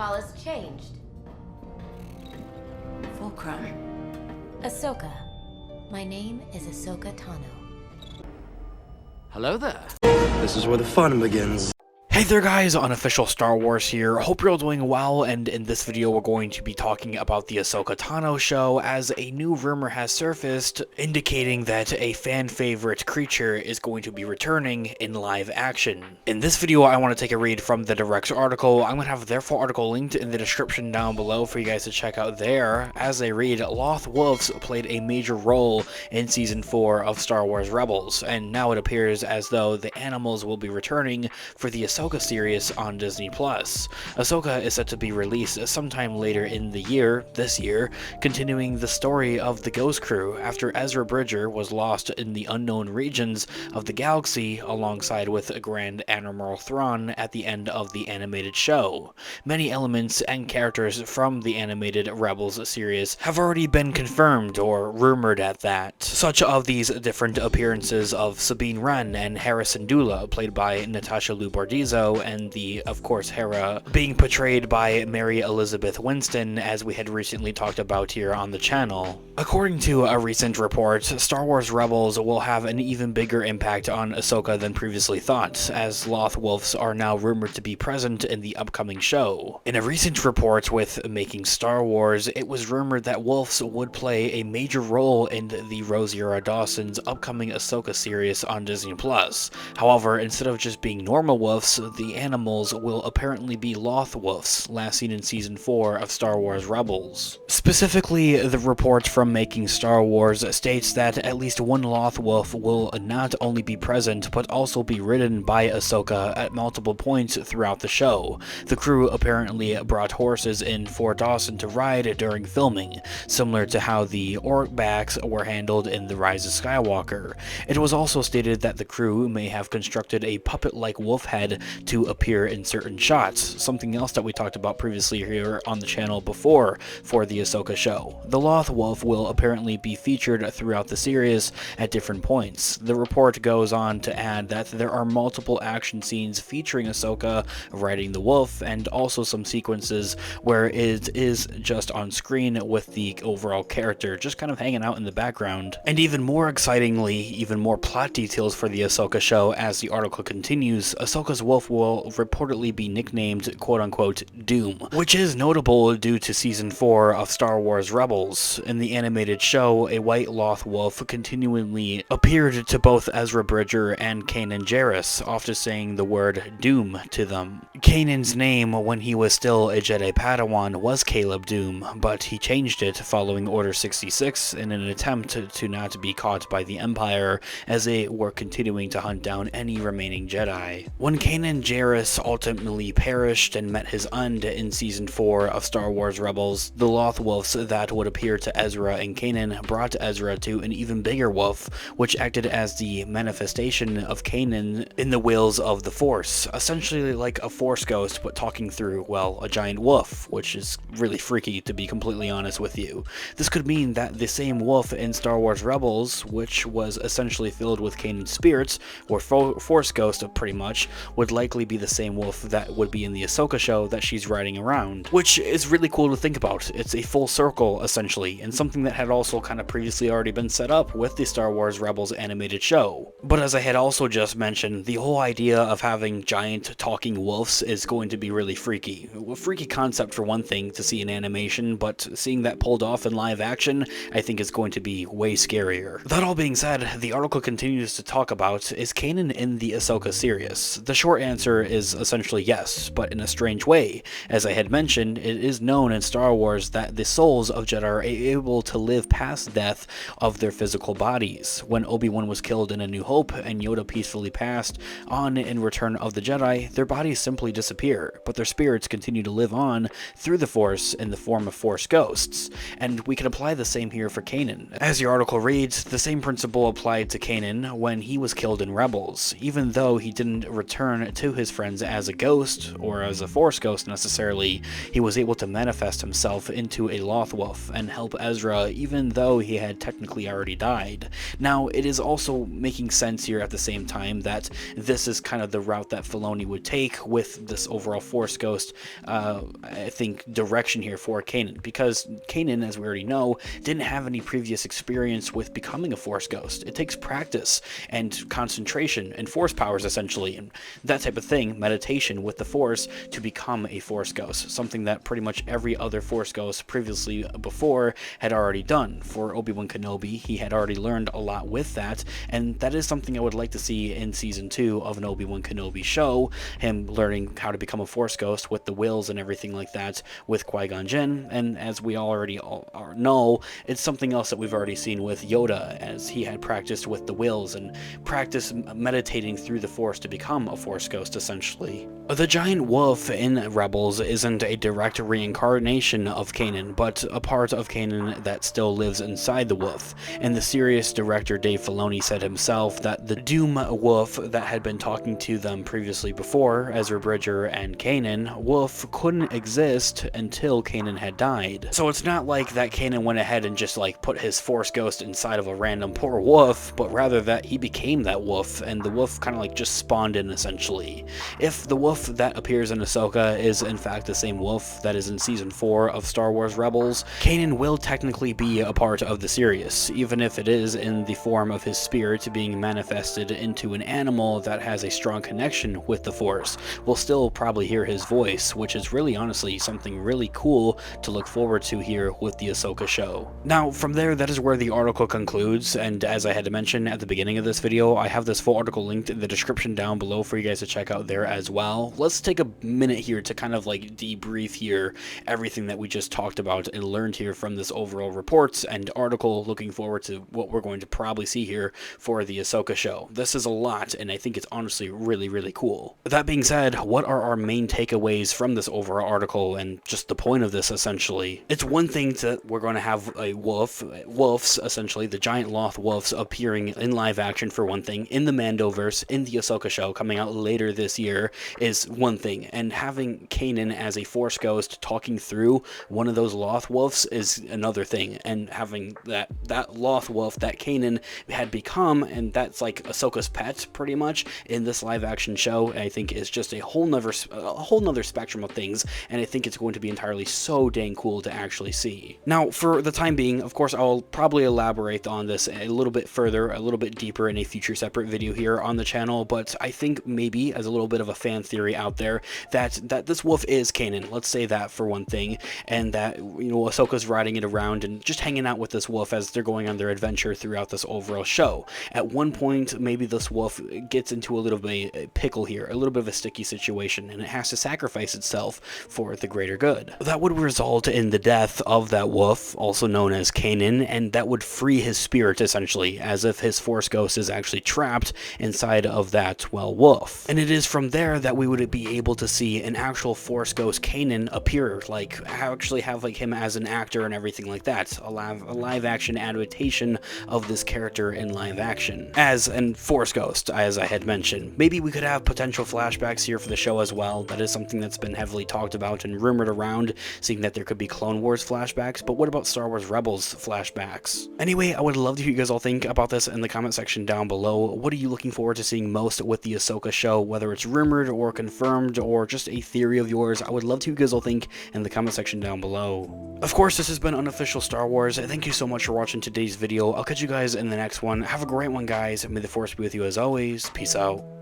All has changed. Fulcrum. Ahsoka. My name is Ahsoka Tano. Hello there. This is where the fun begins. Hey there guys, Unofficial Star Wars here. Hope you're all doing well, and in this video we're going to be talking about the Ahsoka Tano show, as a new rumor has surfaced indicating that a fan favorite creature is going to be returning in live action. In this video I want to take a read from the direct article. I'm going to have their full article linked in the description down below for you guys to check out there. As they read, Loth-Wolves played a major role in Season 4 of Star Wars Rebels, and now it appears as though the animals will be returning for the Ahsoka series on Disney+. Ahsoka is set to be released sometime later in the year, this year, continuing the story of the Ghost Crew after Ezra Bridger was lost in the unknown regions of the galaxy alongside with Grand Admiral Thrawn at the end of the animated show. Many elements and characters from the animated Rebels series have already been confirmed or rumored at that. Such of these different appearances of Sabine Wren and Hera Syndulla, played by Natasha Liu Bordizzo, and the, of course, Hera being portrayed by Mary Elizabeth Winston, as we had recently talked about here on the channel. According to a recent report, Star Wars Rebels will have an even bigger impact on Ahsoka than previously thought, as Loth-Wolves are now rumored to be present in the upcoming show. In a recent report with Making Star Wars, it was rumored that wolves would play a major role in the Rosario Dawson's upcoming Ahsoka series on Disney+. However, instead of just being normal wolves, the animals will apparently be Loth-Wolves, last seen in Season 4 of Star Wars Rebels. Specifically, the report from Making Star Wars states that at least one Loth-Wolf will not only be present, but also be ridden by Ahsoka at multiple points throughout the show. The crew apparently brought horses in for Dawson to ride during filming, similar to how the Orkbacks were handled in The Rise of Skywalker. It was also stated that the crew may have constructed a puppet-like wolf head to appear in certain shots, something else that we talked about previously here on the channel before for the Ahsoka show. The Loth-Wolf will apparently be featured throughout the series at different points. The report goes on to add that there are multiple action scenes featuring Ahsoka riding the wolf, and also some sequences where it is just on screen with the overall character just kind of hanging out in the background. And even more excitingly, even more plot details for the Ahsoka show as the article continues. Ahsoka's wolf will reportedly be nicknamed quote-unquote Doom, which is notable due to Season 4 of Star Wars Rebels. In the animated show, a white Loth-Wolf continually appeared to both Ezra Bridger and Kanan Jarrus, often saying the word Doom to them. Kanan's name when he was still a Jedi Padawan was Caleb Doom, but he changed it following Order 66 in an attempt to not be caught by the Empire as they were continuing to hunt down any remaining Jedi. When Kanan Jarrus ultimately perished and met his end in Season 4 of Star Wars Rebels, the Loth-Wolves that would appear to Ezra and Kanan brought Ezra to an even bigger wolf, which acted as the manifestation of Kanan in the wheels of the Force, essentially like a Force ghost but talking through, well, a giant wolf, which is really freaky to be completely honest with you. This could mean that the same wolf in Star Wars Rebels, which was essentially filled with Kanan's spirits, or Force ghost pretty much, would likely be the same wolf that would be in the Ahsoka show that she's riding around, which is really cool to think about. It's a full circle essentially, and something that had also kind of previously already been set up with the Star Wars Rebels animated show. But as I had also just mentioned, the whole idea of having giant talking wolves is going to be really freaky. A freaky concept for one thing to see in animation, but seeing that pulled off in live action I think is going to be way scarier. That all being said, the article continues to talk about, is Kanan in the Ahsoka series? The short answer is essentially yes, but in a strange way. As I had mentioned, it is known in Star Wars that the souls of Jedi are able to live past death of their physical bodies. When Obi-Wan was killed in A New Hope and Yoda peacefully passed on in Return of the Jedi, their bodies simply disappear, but their spirits continue to live on through the Force in the form of Force ghosts. And we can apply the same here for Kanan. As the article reads, the same principle applied to Kanan when he was killed in Rebels. Even though he didn't return to his friends as a ghost, or as a Force ghost necessarily, he was able to manifest himself into a Loth-Wolf and help Ezra even though he had technically already died. Now, it is also making sense here at the same time that this is kind of the route that Filoni would take with this overall Force ghost, I think, direction here for Kanan, because Kanan, as we already know, didn't have any previous experience with becoming a Force ghost. It takes practice and concentration and Force powers, essentially, and that type of thing, meditation with the Force, to become a Force ghost, something that pretty much every other Force ghost previously before had already done. For Obi-Wan Kenobi, he had already learned a lot with that, and that is something I would like to see in Season 2 of an Obi-Wan Kenobi show, him learning how to become a Force ghost with the wills and everything like that with Qui-Gon Jinn, and as we already know, it's something else that we've already seen with Yoda, as he had practiced with the wills and practiced meditating through the Force to become a Force ghost, essentially. The giant wolf in Rebels isn't a direct reincarnation of Kanan, but a part of Kanan that still lives inside the wolf, and the series director Dave Filoni said himself that the Doom wolf that had been talking to them previously before, Ezra Bridger and Kanan, wolf couldn't exist until Kanan had died. So it's not like that Kanan went ahead and just like put his Force ghost inside of a random poor wolf, but rather that he became that wolf, and the wolf kind of like just spawned in, essentially. If the wolf that appears in Ahsoka is in fact the same wolf that is in Season 4 of Star Wars Rebels, Kanan will technically be a part of the series, even if it is in the form of his spirit being manifested into an animal that has a strong connection with the Force. We'll still probably hear his voice, which is really honestly something really cool to look forward to here with the Ahsoka show. Now, from there, that is where the article concludes, and as I had to mention at the beginning of this video, I have this full article linked in the description down below for you guys to check out there as well. Let's take a minute here to kind of like debrief here everything that we just talked about and learned here from this overall reports and article, looking forward to what we're going to probably see here for the Ahsoka show. This is a lot, and I think it's honestly really cool. That being said, what are our main takeaways from this overall article and just the point of this, essentially? It's one thing that we're going to have a wolves, essentially, the giant Loth-Wolves appearing in live action for one thing, in the Mandoverse, in the Ahsoka show coming out later this year is one thing, and having Kanan as a Force ghost talking through one of those Loth-Wolves is another thing, and having that Loth-Wolf that Kanan had become, and that's like Ahsoka's pet pretty much in this live action show, I think is just a whole nother spectrum of things, and I think it's going to be entirely so dang cool to actually see. Now, for the time being, of course, I'll probably elaborate on this a little bit further, a little bit deeper in a future separate video here on the channel, but I think maybe as a little bit of a fan theory out there that this wolf is Kanan, let's say that for one thing, and that, you know, Ahsoka's riding it around and just hanging out with this wolf as they're going on their adventure throughout this overall show. At one point, maybe this wolf gets into a little bit of a pickle here, a little bit of a sticky situation, and it has to sacrifice itself for the greater good. That would result in the death of that wolf, also known as Kanan, and that would free his spirit, essentially, as if his Force ghost is actually trapped inside of that, well, wolf. And it is from there that we would be able to see an actual Force ghost Kanan appear, like actually have like him as an actor and everything like that, a live action adaptation of this character in live action as an Force ghost, as I had mentioned. Maybe we could have potential flashbacks here for the show as well. That is something that's been heavily talked about and rumored around, seeing that there could be Clone Wars flashbacks, but what about Star Wars Rebels flashbacks? Anyway, I would love to hear you guys all think about this in the comment section down below. What are you looking forward to seeing most with the Ahsoka show, whether it's rumored or confirmed or just a theory of yours? I would love to hear you guys all think in the comment section down below. Of course, this has been Unofficial Star Wars. Thank you so much for watching today's video. I'll catch you guys in the next one. Have a great one, guys. May the Force be with you as always. Peace out.